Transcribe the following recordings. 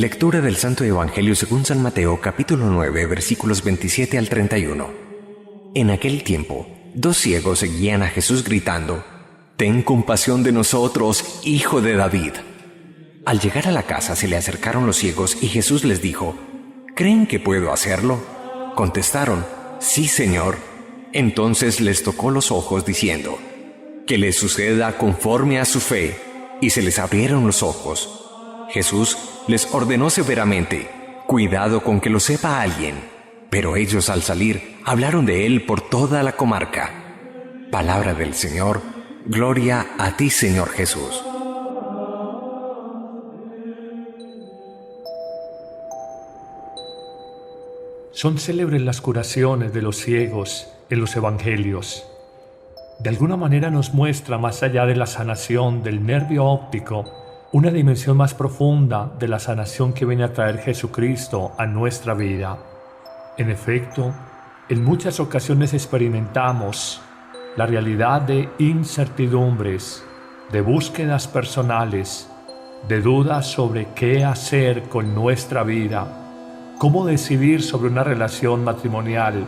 Lectura del Santo Evangelio según San Mateo, capítulo 9, versículos 27 al 31. En aquel tiempo, 2 ciegos seguían a Jesús gritando: «Ten compasión de nosotros, Hijo de David». Al llegar a la casa se le acercaron los ciegos y Jesús les dijo: «¿Creen que puedo hacerlo?». Contestaron: «Sí, Señor». Entonces les tocó los ojos diciendo: «Que les suceda conforme a su fe», y se les abrieron los ojos. Jesús les ordenó severamente: «Cuidado con que lo sepa alguien». Pero ellos al salir hablaron de él por toda la comarca. Palabra del Señor. Gloria a ti, Señor Jesús. Son célebres las curaciones de los ciegos en los evangelios. De alguna manera nos muestra, más allá de la sanación del nervio óptico, una dimensión más profunda de la sanación que viene a traer Jesucristo a nuestra vida. En efecto, en muchas ocasiones experimentamos la realidad de incertidumbres, de búsquedas personales, de dudas sobre qué hacer con nuestra vida, cómo decidir sobre una relación matrimonial,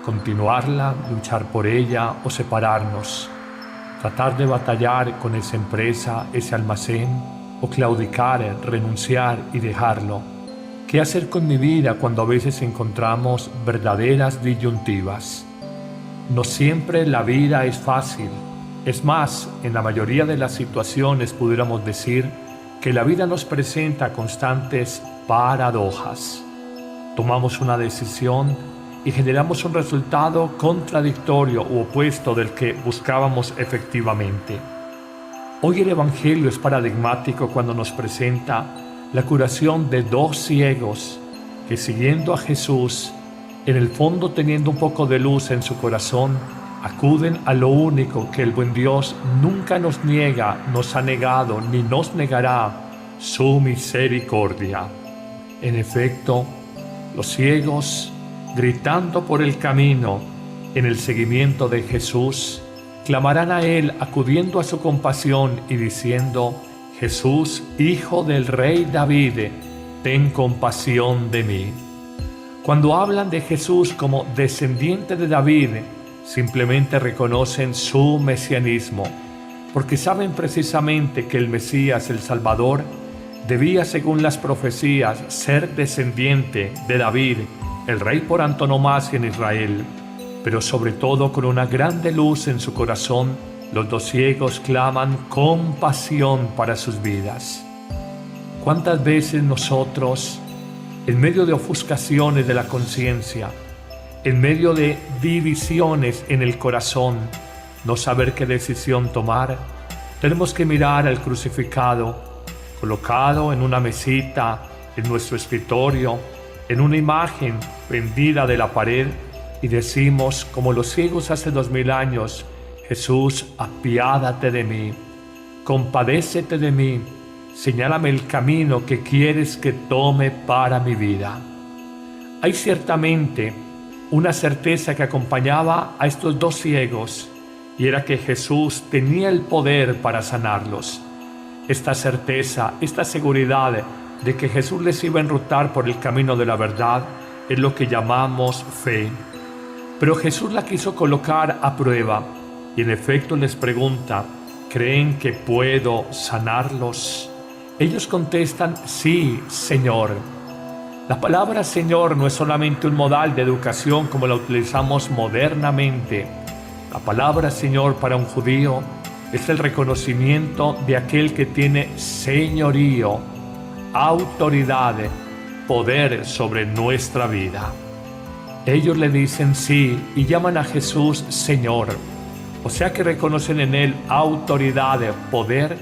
continuarla, luchar por ella o separarnos, tratar de batallar con esa empresa, ese almacén, o claudicar, renunciar y dejarlo. ¿Qué hacer con mi vida cuando a veces encontramos verdaderas disyuntivas? No siempre la vida es fácil. Es más, en la mayoría de las situaciones pudiéramos decir que la vida nos presenta constantes paradojas. Tomamos una decisión y generamos un resultado contradictorio u opuesto del que buscábamos efectivamente. Hoy el Evangelio es paradigmático cuando nos presenta la curación de 2 ciegos que, siguiendo a Jesús, en el fondo teniendo un poco de luz en su corazón, acuden a lo único que el buen Dios nunca nos niega, nos ha negado ni nos negará: su misericordia. En efecto, los ciegos, gritando por el camino en el seguimiento de Jesús, clamarán a Él acudiendo a su compasión y diciendo: «Jesús, Hijo del Rey David, ten compasión de mí». Cuando hablan de Jesús como descendiente de David, simplemente reconocen su mesianismo, porque saben precisamente que el Mesías, el Salvador, debía, según las profecías, ser descendiente de David, el rey por antonomasia en Israel. Pero sobre todo, con una grande luz en su corazón, los 2 ciegos claman compasión para sus vidas. ¿Cuántas veces nosotros, en medio de ofuscaciones de la conciencia, en medio de divisiones en el corazón, no saber qué decisión tomar, tenemos que mirar al crucificado, colocado en una mesita, en nuestro escritorio, en una imagen pendida de la pared, y decimos, como los ciegos hace 2000 años: «Jesús, apiádate de mí, compadécete de mí, señálame el camino que quieres que tome para mi vida». Hay ciertamente una certeza que acompañaba a estos 2 ciegos, y era que Jesús tenía el poder para sanarlos. Esta certeza, esta seguridad de que Jesús les iba a enrutar por el camino de la verdad, es lo que llamamos fe. Pero Jesús la quiso colocar a prueba, y en efecto les pregunta: ¿creen que puedo sanarlos? Ellos contestan: sí, Señor. La palabra Señor no es solamente un modal de educación como la utilizamos modernamente. La palabra Señor para un judío es el reconocimiento de aquel que tiene señorío, autoridad, poder sobre nuestra vida. Ellos le dicen sí y llaman a Jesús Señor, o sea que reconocen en Él autoridad, poder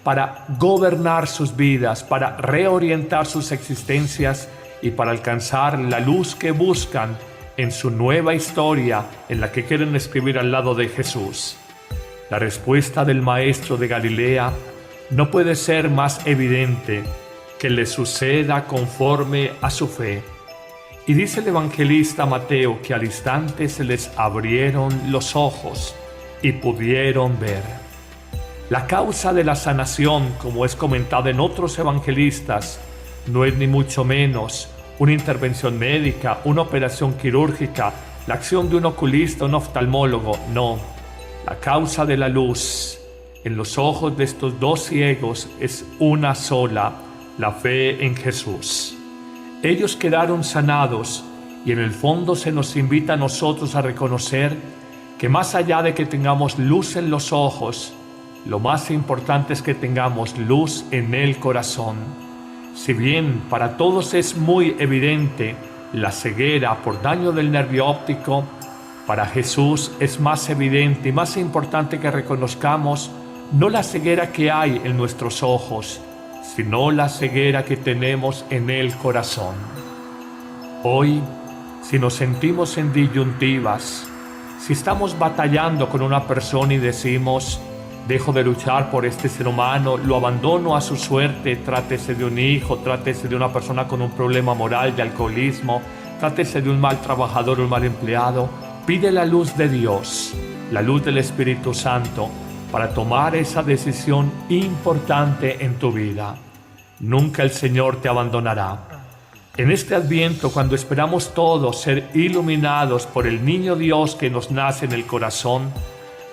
para gobernar sus vidas, para reorientar sus existencias y para alcanzar la luz que buscan en su nueva historia en la que quieren escribir al lado de Jesús. La respuesta del Maestro de Galilea no puede ser más evidente: que le suceda conforme a su fe. Y dice el evangelista Mateo que al instante se les abrieron los ojos y pudieron ver. La causa de la sanación, como es comentada en otros evangelistas, No es ni mucho menos una intervención médica, una operación quirúrgica, la acción de un oculista, un oftalmólogo. No, la causa de la luz en los ojos de estos dos ciegos es una sola: la fe en Jesús. Ellos quedaron sanados y en el fondo se nos invita a nosotros a reconocer que más allá de que tengamos luz en los ojos, lo más importante es que tengamos luz en el corazón. Si bien para todos es muy evidente la ceguera por daño del nervio óptico, para Jesús es más evidente y más importante que reconozcamos no la ceguera que hay en nuestros ojos, sino la ceguera que tenemos en el corazón. Hoy, si nos sentimos en disyuntivas, si estamos batallando con una persona y decimos: dejo de luchar por este ser humano, lo abandono a su suerte, trátese de un hijo, trátese de una persona con un problema moral de alcoholismo, trátese de un mal trabajador o un mal empleado, pide la luz de Dios, la luz del Espíritu Santo, para tomar esa decisión importante en tu vida. Nunca el Señor te abandonará. En este Adviento, cuando esperamos todos ser iluminados por el Niño Dios que nos nace en el corazón,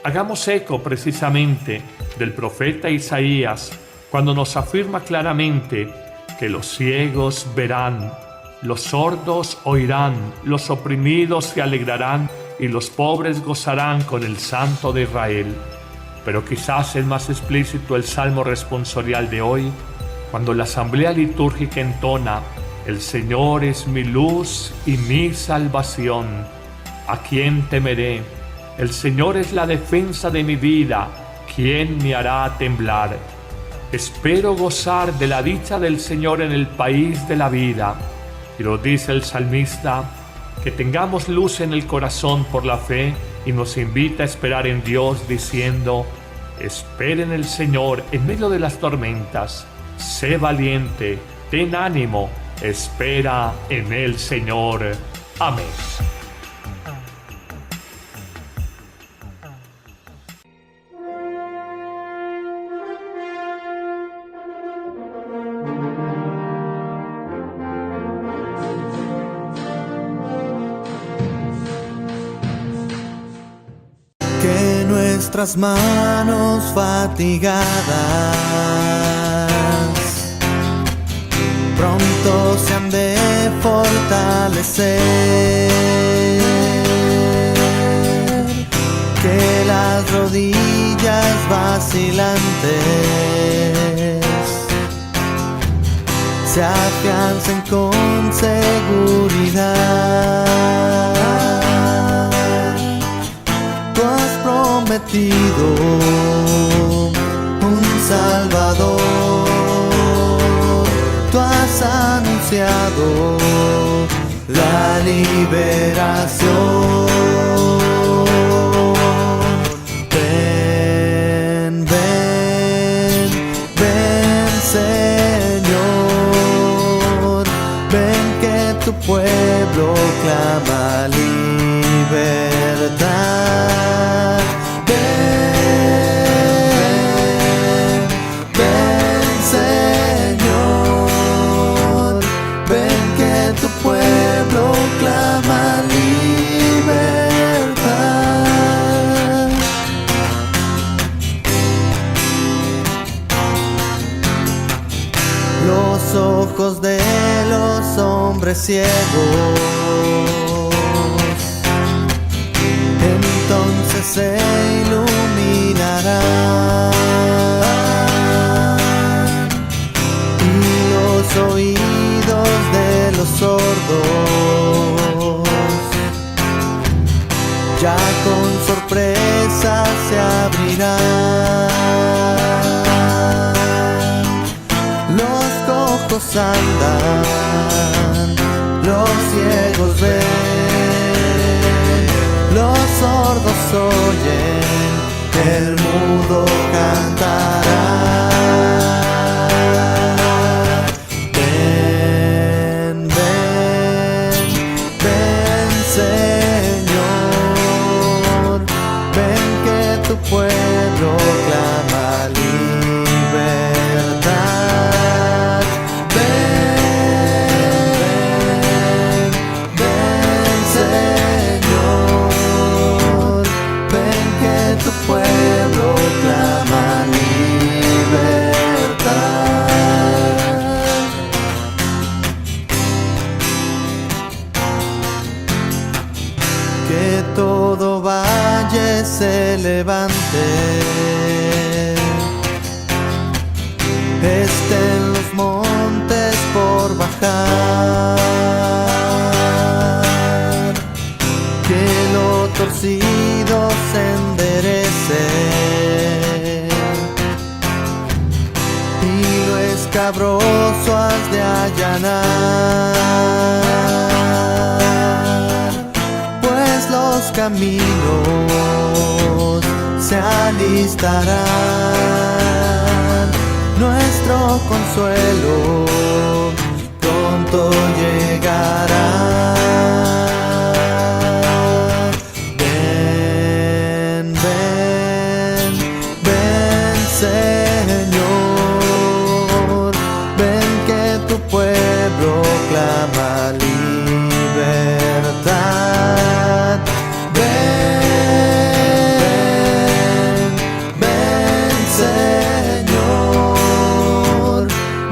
hagamos eco precisamente del profeta Isaías, cuando nos afirma claramente que los ciegos verán, los sordos oirán, los oprimidos se alegrarán y los pobres gozarán con el Santo de Israel. Pero quizás es más explícito el Salmo responsorial de hoy, cuando la asamblea litúrgica entona: el Señor es mi luz y mi salvación. ¿A quién temeré? El Señor es la defensa de mi vida. ¿Quién me hará temblar? Espero gozar de la dicha del Señor en el país de la vida. Y lo dice el salmista, que tengamos luz en el corazón por la fe, y nos invita a esperar en Dios diciendo: espera en el Señor en medio de las tormentas. Sé valiente, ten ánimo, espera en el Señor. Amén. Que nuestras manos fatigadas pronto se han de fortalecer, que las rodillas vacilantes se afiancen con seguridad. Tú has prometido un Salvador, tú has anunciado la liberación. Ven, ven, ven, Señor, ven que tu pueblo clama libertad. Ven, ven, Señor, ven que tu pueblo clama libertad. Los ojos de los hombres ciegos entonces se iluminarán, y los oídos de los sordos ya con sorpresa se abrirán. Los cojos andan, los ciegos ven, los sordos oyen, el mudo cantará. Ven, ven, ven, Señor, ven que tu pueblo clama libertad. Ven, que todo valle se levante, estén los montes por bajar, que lo torcido se enderece y lo escabroso has de allanar, pues los caminos se alistarán, nuestro consuelo pronto llegará. Ven, ven, ven, Señor, ven que tu pueblo clama libertad. Ven, ven, Señor,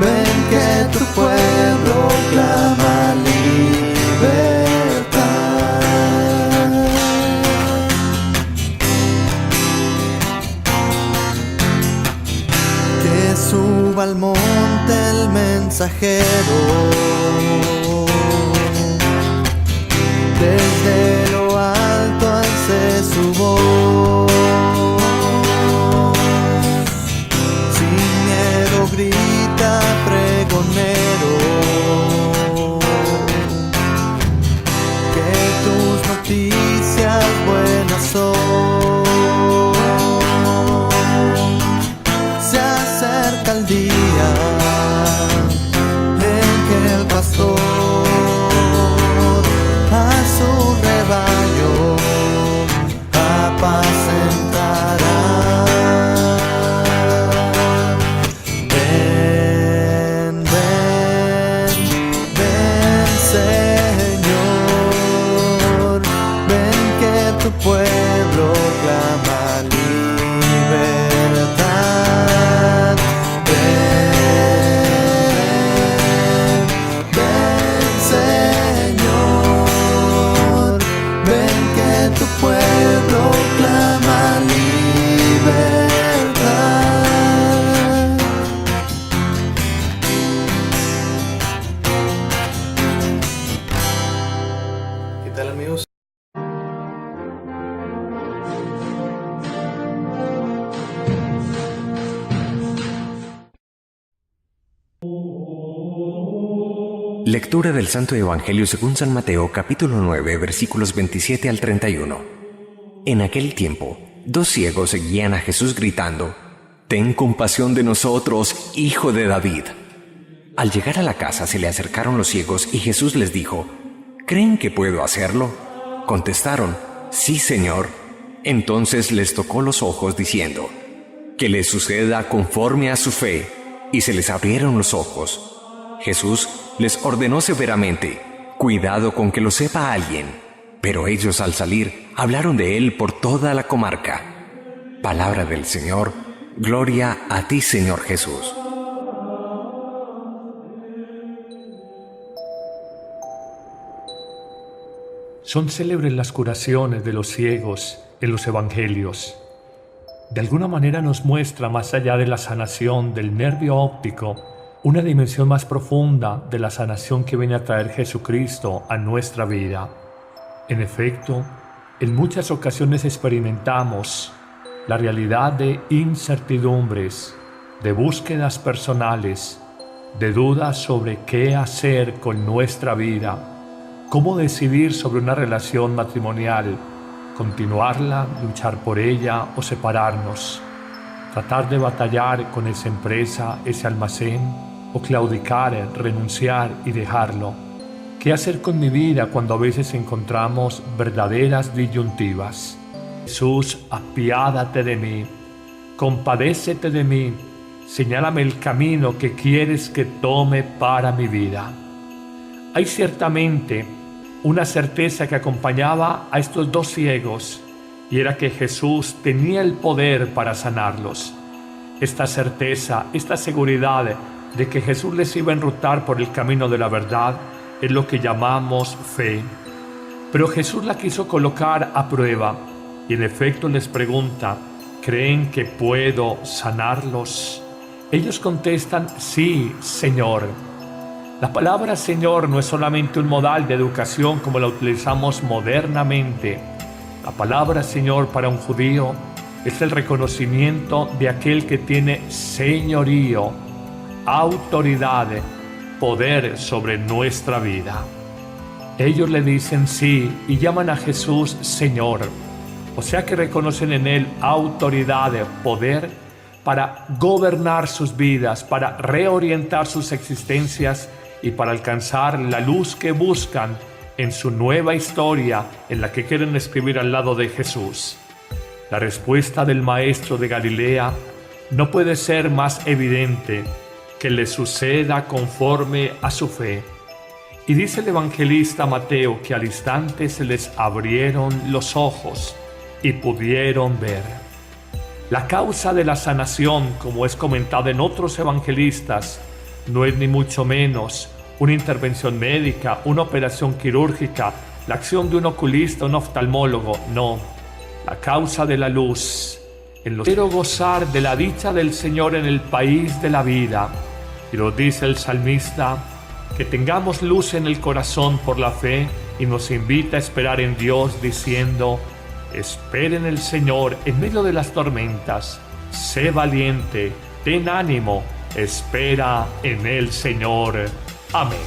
ven que tu pueblo clama libertad. Que suba al monte el mensajero, desde lo alto alce su voz, sin miedo grita pregonero, que tus noticias buenas son. Se acerca el día en que el pastor a su rebaño apacentará. Ven, ven, ven, Señor, ven que tu pueblo clama libertad. Ven, ven, Señor, ven que tu pueblo clama libertad. ¿Qué tal, amigos? Lectura del Santo Evangelio según San Mateo, capítulo 9, versículos 27 al 31. En aquel tiempo, 2 ciegos seguían a Jesús gritando: «Ten compasión de nosotros, Hijo de David». Al llegar a la casa se le acercaron los ciegos y Jesús les dijo: «¿Creen que puedo hacerlo?». Contestaron: «Sí, Señor». Entonces les tocó los ojos diciendo: «Que les suceda conforme a su fe», y se les abrieron los ojos. Jesús les ordenó severamente: «Cuidado con que lo sepa alguien». Pero ellos al salir hablaron de él por toda la comarca. Palabra del Señor. Gloria a ti, Señor Jesús. Son célebres las curaciones de los ciegos en los evangelios. De alguna manera nos muestra, más allá de la sanación del nervio óptico, una dimensión más profunda de la sanación que viene a traer Jesucristo a nuestra vida. En efecto, en muchas ocasiones experimentamos la realidad de incertidumbres, de búsquedas personales, de dudas sobre qué hacer con nuestra vida, cómo decidir sobre una relación matrimonial, continuarla, luchar por ella o separarnos, tratar de batallar con esa empresa, ese almacén, o claudicar, renunciar y dejarlo. ¿Qué hacer con mi vida cuando a veces encontramos verdaderas disyuntivas? Jesús, apiádate de mí, compadécete de mí, señálame el camino que quieres que tome para mi vida. Hay ciertamente una certeza que acompañaba a estos 2 ciegos, y era que Jesús tenía el poder para sanarlos. Esta certeza, esta seguridad de que Jesús les iba a enrutar por el camino de la verdad, es lo que llamamos fe. Pero Jesús la quiso colocar a prueba y en efecto les pregunta: ¿creen que puedo sanarlos? Ellos contestan: sí, Señor. La palabra Señor no es solamente un modal de educación como la utilizamos modernamente. La palabra Señor para un judío es el reconocimiento de aquel que tiene señorío, autoridad, poder sobre nuestra vida. Ellos le dicen sí y llaman a Jesús Señor, o sea que reconocen en Él autoridad, poder para gobernar sus vidas, para reorientar sus existencias y para alcanzar la luz que buscan en su nueva historia en la que quieren escribir al lado de Jesús. La respuesta del Maestro de Galilea no puede ser más evidente: que le suceda conforme a su fe. Y dice el evangelista Mateo que al instante se les abrieron los ojos y pudieron ver. La causa de la sanación, como es comentado en otros evangelistas, no es ni mucho menos una intervención médica, una operación quirúrgica, la acción de un oculista, un oftalmólogo, no. La causa de la luz. Quiero gozar de la dicha del Señor en el país de la vida. Y lo dice el salmista, que tengamos luz en el corazón por la fe, y nos invita a esperar en Dios diciendo: espera en el Señor en medio de las tormentas, sé valiente, ten ánimo, espera en el Señor. Amén.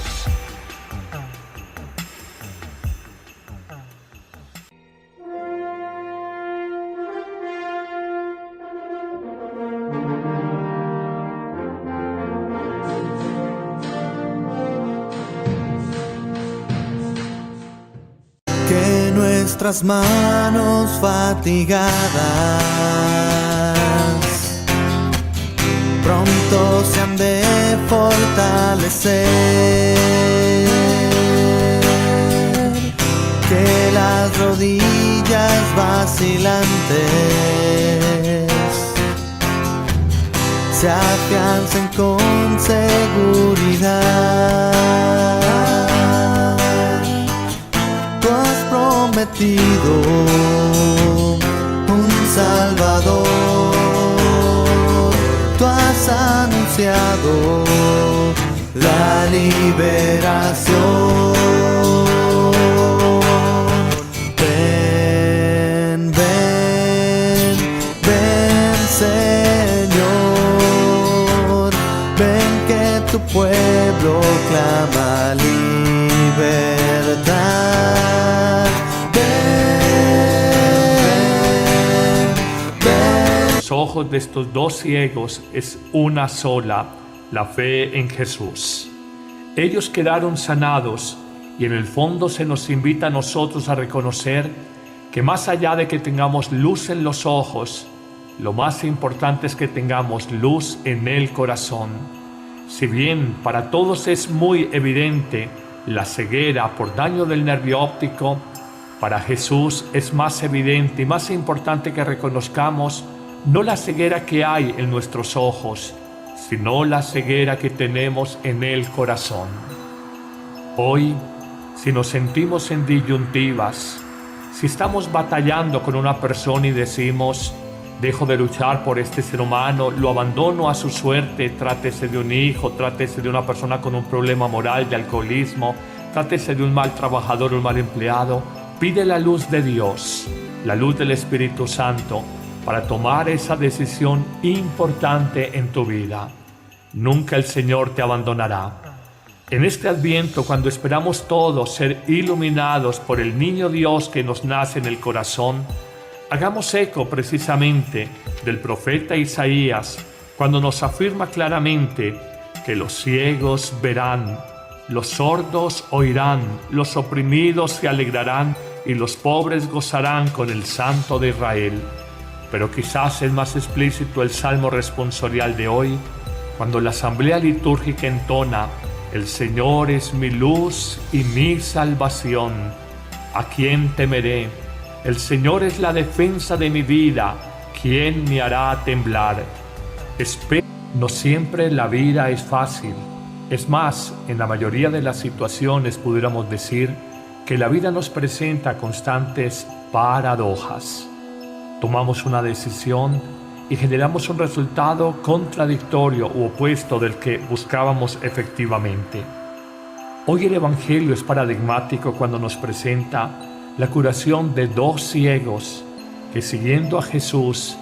Que nuestras manos fatigadas pronto se han de fortalecer, que las rodillas vacilantes se afiancen con seguridad. Tú has prometido un Salvador, tú has anunciado la liberación. Ven, ven, ven, Señor, ven que tu pueblo clama libertad. Los ojos de estos dos ciegos es una sola: la fe en Jesús. Ellos quedaron sanados y en el fondo se nos invita a nosotros a reconocer que más allá de que tengamos luz en los ojos, lo más importante es que tengamos luz en el corazón. Si bien para todos es muy evidente la ceguera por daño del nervio óptico, para Jesús es más evidente y más importante que reconozcamos no la ceguera que hay en nuestros ojos, sino la ceguera que tenemos en el corazón. Hoy, si nos sentimos en disyuntivas, si estamos batallando con una persona y decimos: dejo de luchar por este ser humano, lo abandono a su suerte, trátese de un hijo, trátese de una persona con un problema moral de alcoholismo, trátese de un mal trabajador o un mal empleado, pide la luz de Dios, la luz del Espíritu Santo, para tomar esa decisión importante en tu vida. Nunca el Señor te abandonará. En este Adviento, cuando esperamos todos ser iluminados por el Niño Dios que nos nace en el corazón, hagamos eco precisamente del profeta Isaías, cuando nos afirma claramente que los ciegos verán, los sordos oirán, los oprimidos se alegrarán y los pobres gozarán con el Santo de Israel. Pero quizás es más explícito el Salmo responsorial de hoy, cuando la asamblea litúrgica entona: el Señor es mi luz y mi salvación, ¿a quién temeré? El Señor es la defensa de mi vida, ¿quién me hará temblar? No siempre la vida es fácil. Es más, en la mayoría de las situaciones pudiéramos decir que la vida nos presenta constantes paradojas. Tomamos una decisión y generamos un resultado contradictorio u opuesto del que buscábamos efectivamente. Hoy el Evangelio es paradigmático cuando nos presenta la curación de dos ciegos que, siguiendo a Jesús,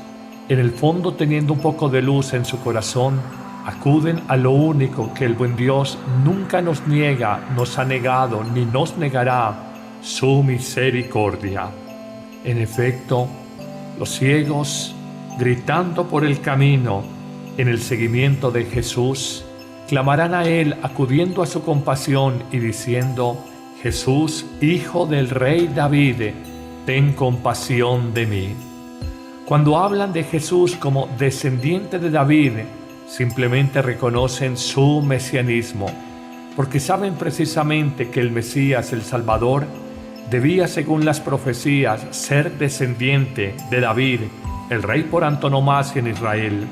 en el fondo teniendo un poco de luz en su corazón, acuden a lo único que el buen Dios nunca nos niega, nos ha negado ni nos negará: su misericordia. En efecto, los ciegos, gritando por el camino en el seguimiento de Jesús, clamarán a Él acudiendo a su compasión y diciendo: Jesús, Hijo del Rey David, ten compasión de mí. Cuando hablan de Jesús como descendiente de David, simplemente reconocen su mesianismo, porque saben precisamente que el Mesías, el Salvador, debía, según las profecías, ser descendiente de David, el rey por antonomasia en Israel.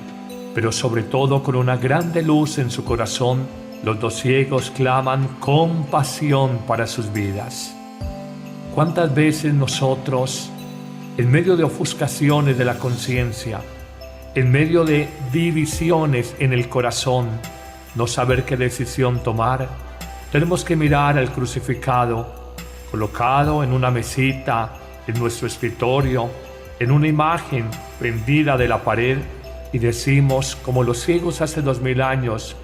Pero sobre todo, con una grande luz en su corazón, los dos ciegos claman compasión para sus vidas. ¿Cuántas veces nosotros, en medio de ofuscaciones de la conciencia, en medio de divisiones en el corazón, no saber qué decisión tomar, tenemos que mirar al crucificado, colocado en una mesita, en nuestro escritorio, en una imagen prendida de la pared, y decimos, como los ciegos hace 2000 años,